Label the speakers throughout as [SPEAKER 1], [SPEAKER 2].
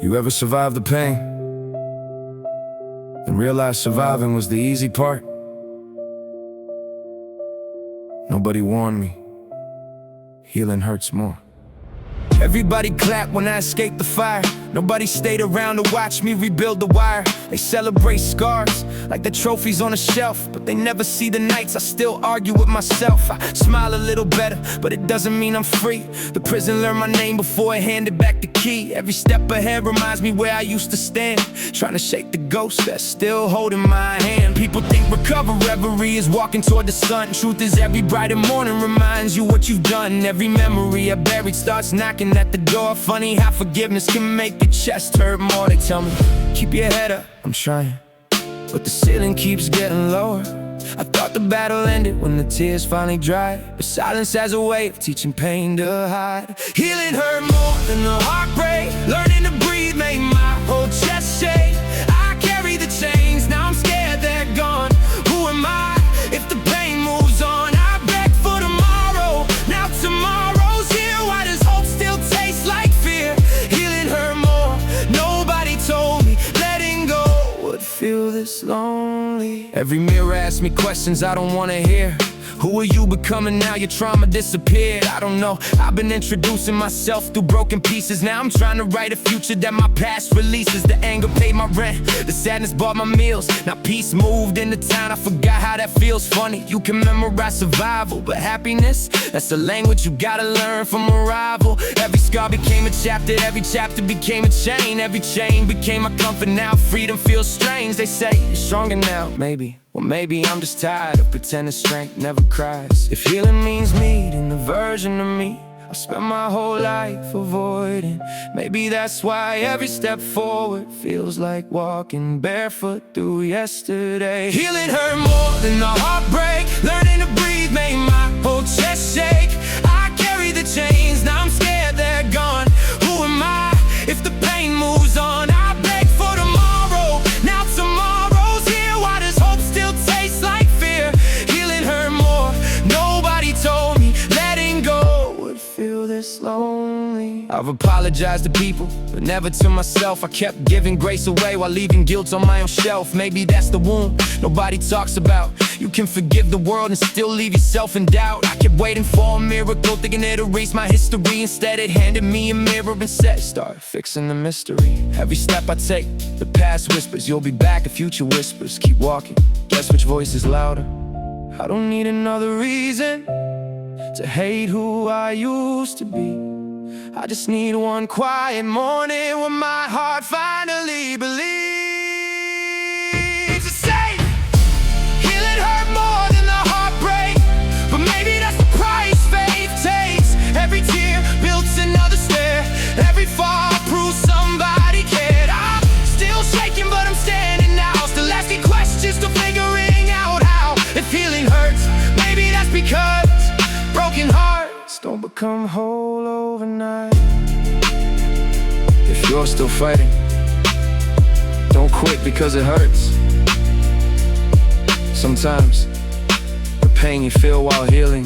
[SPEAKER 1] You ever survive the pain and realize surviving was the easy part? Nobody warned me. Healing hurts more. Everybody clapped when I escaped the fire. Nobody stayed around to watch me rebuild the wire. They celebrate scars like the trophies on a shelf, but they never see the nights I still argue with myself. I smile a little better, but it doesn't mean I'm free. The prison learned my name before it handed back the key. Every step ahead reminds me where I used to stand, trying to shake the ghost that's still holding my hand. People think recovery is walking toward the sun. Truth is, every brighter morning reminds you what you've done. Every memory I buried starts knocking at the door. Funny how forgiveness can make your chest hurt more. They tell me, keep your head up, I'm trying, but the ceiling keeps getting lower. I thought the battle ended when the tears finally dried, but silence has a way of teaching pain to hide. Healing hurt more than the heartbreak. Learning to breathe made my whole chest shake. I carry the chains, now I'm scared they're gone. Who am I if the pain moves on? I beg for tomorrow, now tomorrow's here. Why does hope still taste like fear? Healing hurt more, nobody told me letting go would feel this lonely. Every mirror asks me questions I don't want to hear. Who are you becoming now your trauma disappeared? I don't know, I've been introducing myself through broken pieces. Now I'm trying to write a future that my past releases. The anger paid my rent, the sadness bought my meals. Now peace moved into town, I forgot how that feels. Funny, you can memorize survival, but happiness, that's a language you gotta learn from a rival. Every scar became a chapter, every chapter became a chain. Every chain became my comfort, now freedom feels strange. They say you're stronger now, maybe. Well, maybe I'm just tired of pretending strength never cries. If healing means meeting the version of me I spent my whole life avoiding, maybe that's why every step forward feels like walking barefoot through yesterday. Healing hurt more than the heartbreak. Learning to breathe made my whole chest shake. I carry the chains, now I'm scared they're gone. Who am I if the pain moves on? I beg for tomorrow, now tomorrow's here. Why does hope still taste like fear? Healing hurt more, nobody told me letting go would feel this lonely. I've apologized to people, but never to myself. I kept giving grace away while leaving guilt on my own shelf. Maybe that's the wound nobody talks about. You can forgive the world and still leave yourself in doubt. I kept waiting for a miracle, thinking it'd erase my history. Instead it handed me a mirror and said, start fixing the mystery. Every step I take, the past whispers, you'll be back. The future whispers, keep walking. Guess which voice is louder? I don't need another reason to hate who I used to be. I just need one quiet morning when my heart finally believes. It's safe. Healing hurt more than the heartbreak, but maybe that's the price faith takes. Every tear builds another stair. Every fall proves somebody cared. I'm still shaking, but I'm standing now. Still asking questions, still figuring out how. If healing hurts, maybe that's because broken hearts don't become whole overnight. If you're still fighting, don't quit because it hurts. Sometimes the pain you feel while healing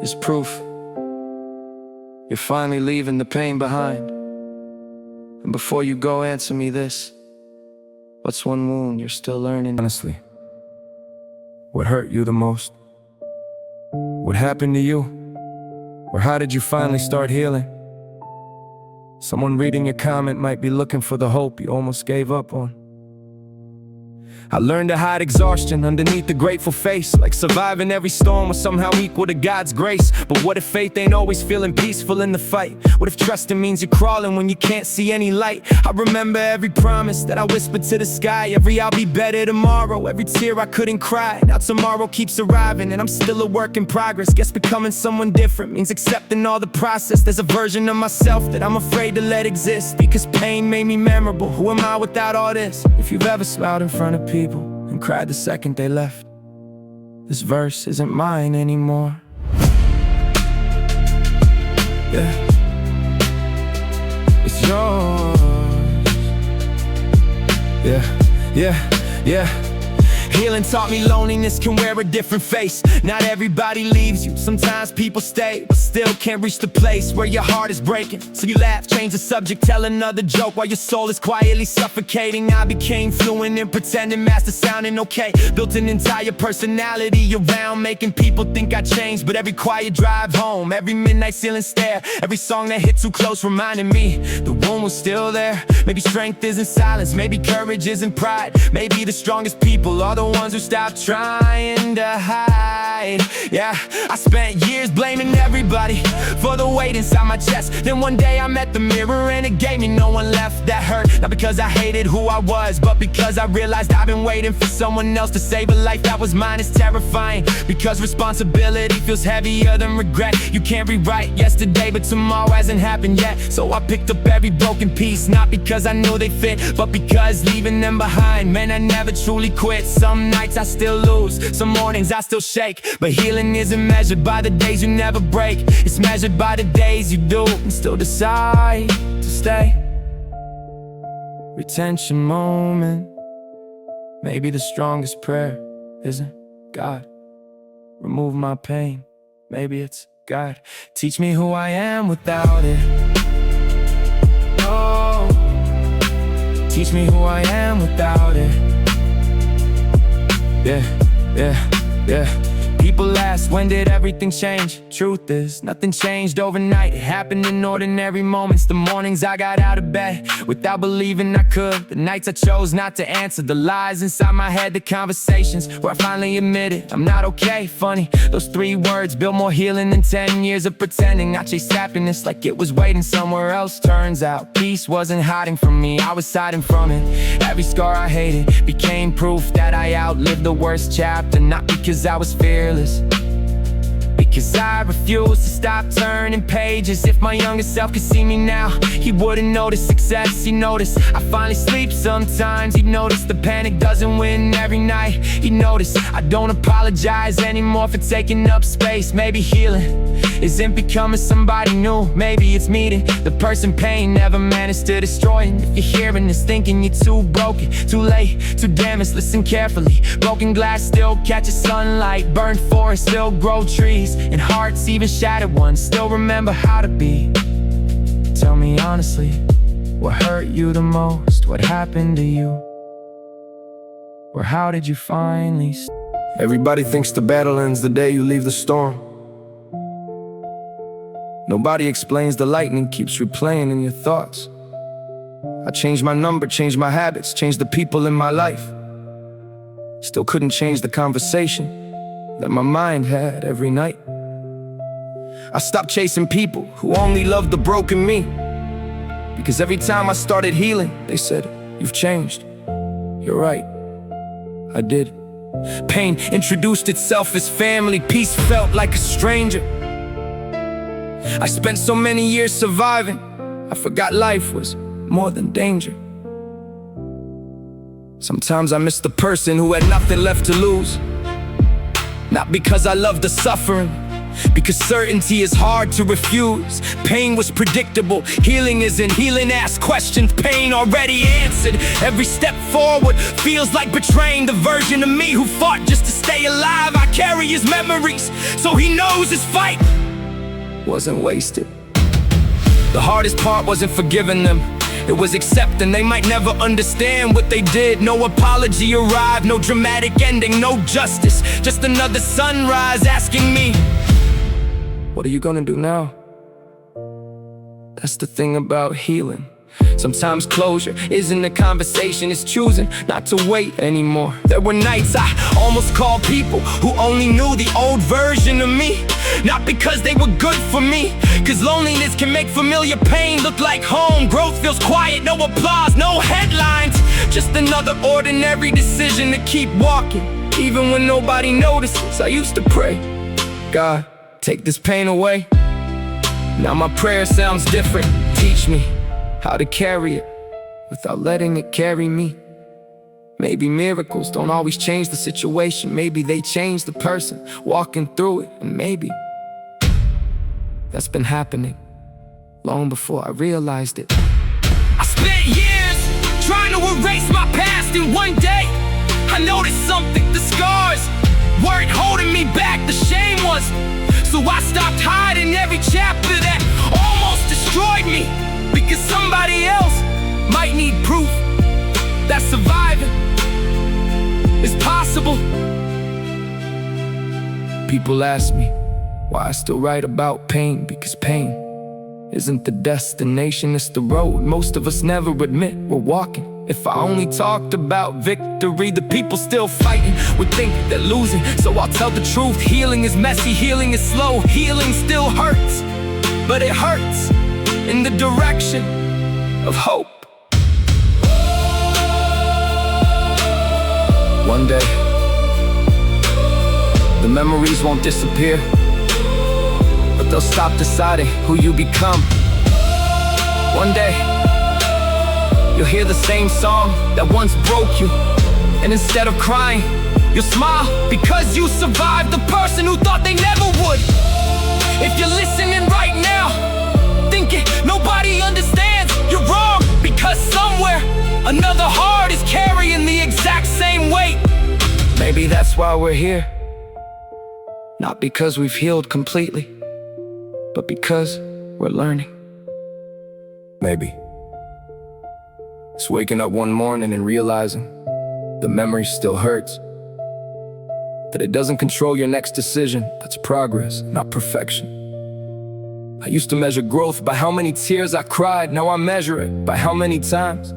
[SPEAKER 1] is proof you're finally leaving the pain behind. And before you go, answer me this: what's one wound you're still learning? Honestly, what hurt you the most? What happened to you? Or how did you finally start healing? Someone reading your comment might be looking for the hope you almost gave up on. I learned to hide exhaustion underneath the grateful face, like surviving every storm was somehow equal to God's grace. But what if faith ain't always feeling peaceful in the fight? What if trusting means you're crawling when you can't see any light? I remember every promise that I whispered to the sky, every I'll be better tomorrow, every tear I couldn't cry. Now tomorrow keeps arriving and I'm still a work in progress. Guess becoming someone different means accepting all the process. There's a version of myself that I'm afraid to let exist, because pain made me memorable. Who am I without all this? If you've ever smiled in front of people and cried the second they left, this verse isn't mine anymore. Yeah, it's yours. Yeah. Healing taught me loneliness can wear a different face. Not everybody leaves you, sometimes people stay, but still can't reach the place where your heart is breaking. So you laugh, change the subject, tell another joke while your soul is quietly suffocating. I became fluent in pretending, master sounding okay. Built an entire personality around making people think I changed. But every quiet drive home, every midnight ceiling stare, every song that hit too close reminded me the wound was still there. Maybe strength isn't silence, maybe courage isn't pride. Maybe the strongest people are the ones who stop trying to hide. Yeah, I spent years blaming everybody for the weight inside my chest. Then one day I met the mirror and it gave me no one left that hurt. Not because I hated who I was, but because I realized I've been waiting for someone else to save a life that was mine. Is terrifying, because responsibility feels heavier than regret. You can't rewrite yesterday, but tomorrow hasn't happened yet. So I picked up every broken piece, not because I knew they fit, but because leaving them behind meant I never truly quit. Some nights I still lose, some mornings I still shake, but healing isn't measured by the days you never break. It's measured by the days you do and still decide to stay. Retention moment. Maybe the strongest prayer isn't God, remove my pain. Maybe it's God, teach me who I am without it. Oh, teach me who I am without it. Yeah. People ask, when did everything change? Truth is, nothing changed overnight. It happened in ordinary moments. The mornings I got out of bed without believing I could. The nights I chose not to answer the lies inside my head. The conversations where I finally admitted I'm not okay. Funny, those 3 words built more healing than 10 years of pretending. I chased happiness like it was waiting somewhere else. Turns out peace wasn't hiding from me, I was hiding from it. Every scar I hated became proof that I outlived the worst chapter. Not because I was fearless, because I refuse to stop turning pages. If my younger self could see me now, he wouldn't notice success, he'd notice I finally sleep sometimes. He'd notice the panic doesn't win every night. He'd notice I don't apologize anymore for taking up space. Maybe healing isn't becoming somebody new. Maybe it's meeting the person pain never managed to destroy. And if you're hearing this thinking you're too broken, too late, too damaged, listen carefully. Broken glass still catches sunlight, burned forests still grow trees, and hearts, even shattered ones, still remember how to be. Tell me honestly, what hurt you the most? What happened to you? Or how did you finally
[SPEAKER 2] Everybody thinks the battle ends the day you leave the storm. Nobody explains the lightning keeps replaying in your thoughts. I changed my number, changed my habits, changed the people in my life. Still couldn't change the conversation that my mind had every night. I stopped chasing people who only loved the broken me, because every time I started healing, they said, "You've changed." You're right, I did. Pain introduced itself as family, peace felt like a stranger. I spent so many years surviving, I forgot life was more than danger. Sometimes I miss the person who had nothing left to lose. Not because I love the suffering, because certainty is hard to refuse. Pain was predictable, healing isn't. Healing asks questions, pain already answered. Every step forward feels like betraying the version of me who fought just to stay alive. I carry his memories, so he knows his fight wasn't wasted. The hardest part wasn't forgiving them, it was accepting they might never understand what they did. No apology arrived, no dramatic ending, no justice. Just another sunrise asking me, what are you gonna do now? That's the thing about healing. Sometimes closure isn't a conversation, it's choosing not to wait anymore. There were nights I almost called people who only knew the old version of me, not because they were good for me, cause loneliness can make familiar pain look like home. Growth feels quiet, no applause, no headlines, just another ordinary decision to keep walking, even when nobody notices. I used to pray, God, take this pain away. Now my prayer sounds different. Teach me how to carry it without letting it carry me. Maybe miracles don't always change the situation. Maybe they change the person walking through it. And maybe that's been happening long before I realized it. I spent years trying to erase my past, and one day I noticed something, the scars weren't holding me back, the shame was. So I stopped hiding every chapter that almost destroyed me, because somebody else might need proof that surviving is possible. People ask me why I still write about pain, because pain isn't the destination, it's the road most of us never admit we're walking. If I only talked about victory, the people still fighting would think they're losing. So I'll tell the truth, healing is messy, healing is slow, healing still hurts, but it hurts in the direction of hope. One day, the memories won't disappear, but they'll stop deciding who you become. One day, you'll hear the same song that once broke you, and instead of crying, you'll smile because you survived the person who thought they never would. If you're listening right now, thinking nobody understands, you're wrong, because somewhere another heart is carrying the exact same weight. Maybe that's why we're here. Not because we've healed completely, but because we're learning.
[SPEAKER 1] Maybe it's waking up one morning and realizing the memory still hurts, that it doesn't control your next decision. That's progress, not perfection. I used to measure growth by how many tears I cried. Now I measure it by how many times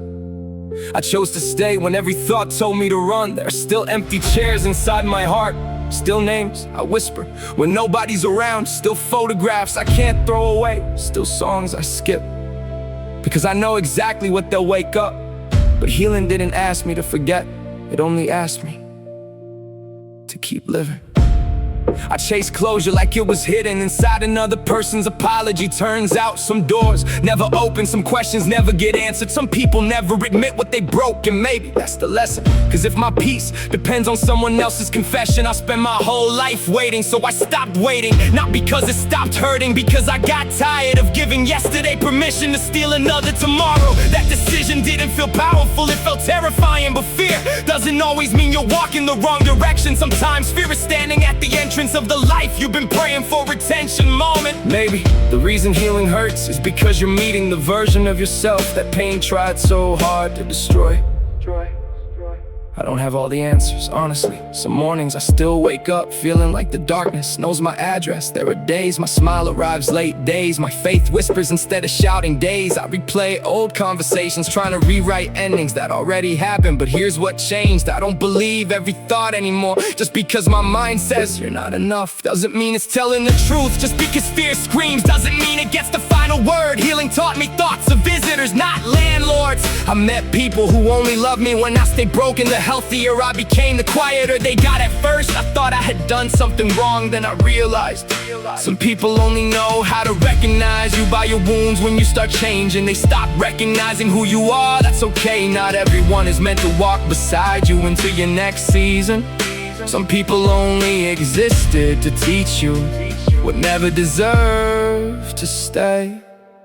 [SPEAKER 1] I chose to stay when every thought told me to run. There are still empty chairs inside my heart, still names I whisper when nobody's around, still photographs I can't throw away, still songs I skip, because I know exactly what they'll wake up. But healing didn't ask me to forget, it only asked me to keep living. I chased closure like it was hidden inside another person's apology. Turns out some doors never open, some questions never get answered, some people never admit what they broke, and maybe that's the lesson. Cause if my peace depends on someone else's confession, I spend my whole life waiting. So I stopped waiting, not because it stopped hurting, because I got tired of giving yesterday permission to steal another tomorrow. That decision didn't feel powerful, it felt terrifying. But fear doesn't always mean you're walking the wrong direction. Sometimes fear is standing at the entrance of the life you've been praying for. Retention moment. Maybe the reason healing hurts is because you're meeting the version of yourself that pain tried so hard to destroy. I don't have all the answers, honestly. Some mornings I still wake up feeling like the darkness knows my address. There are days my smile arrives late, days my faith whispers instead of shouting, days I replay old conversations trying to rewrite endings that already happened. But here's what changed, I don't believe every thought anymore. Just because my mind says you're not enough doesn't mean it's telling the truth. Just because fear screams doesn't mean it gets the final word. Healing taught me thoughts of visitors, not landlords. I met people who only loved me when I stayed broken. The healthier I became, the quieter they got. At first I thought I had done something wrong, then I realized some people only know how to recognize you by your wounds. When you start changing, they stop recognizing who you are. That's okay, not everyone is meant to walk beside you into your next season. Some people only existed to teach you what never deserved to stay.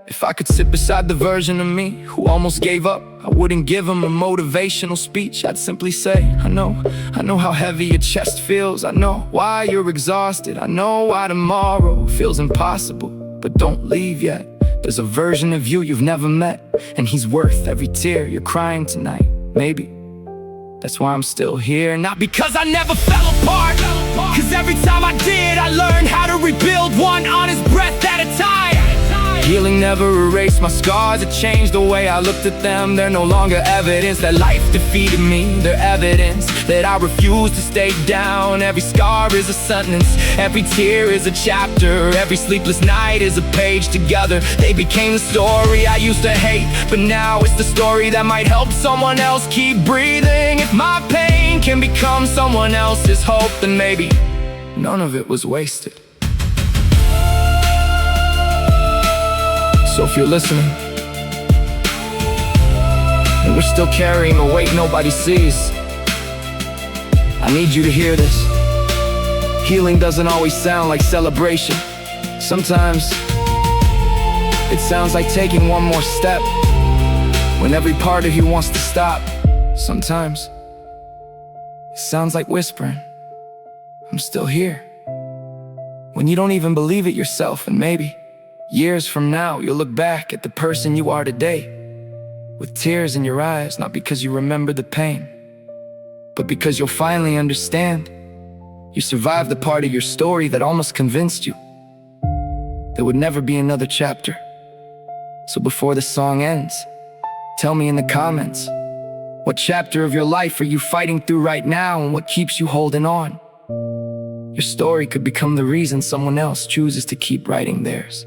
[SPEAKER 1] If I could sit beside the version of me who almost gave up, I wouldn't give him a motivational speech. I'd simply say, I know how heavy your chest feels. I know why you're exhausted. I know why tomorrow feels impossible. But don't leave yet. There's a version of you you've never met, and he's worth every tear you're crying tonight. Maybe that's why I'm still here. Not because I never fell apart, cause every time I did, I learned how to rebuild one honest breath at a time. Healing never erased my scars, it changed the way I looked at them. They're no longer evidence that life defeated me. They're evidence that I refuse to stay down. Every scar is a sentence, every tear is a chapter, every sleepless night is a page. Together they became the story I used to hate, but now it's the story that might help someone else keep breathing. If my pain can become someone else's hope, then maybe none of it was wasted. So if you're listening, and we're still carrying a weight nobody sees, I need you to hear this. Healing doesn't always sound like celebration. Sometimes it sounds like taking one more step when every part of you wants to stop. Sometimes
[SPEAKER 2] It sounds like whispering, I'm still here. When you don't even believe it yourself, and maybe years from now you'll look back at the person you are today with tears in your eyes, not because you remember the pain, but because you'll finally understand you survived the part of your story that almost convinced you there would never be another chapter. So before the song ends, tell me in the comments, what chapter of your life are you fighting through right now, and what keeps you holding on? Your story could become the reason someone else chooses to keep writing theirs.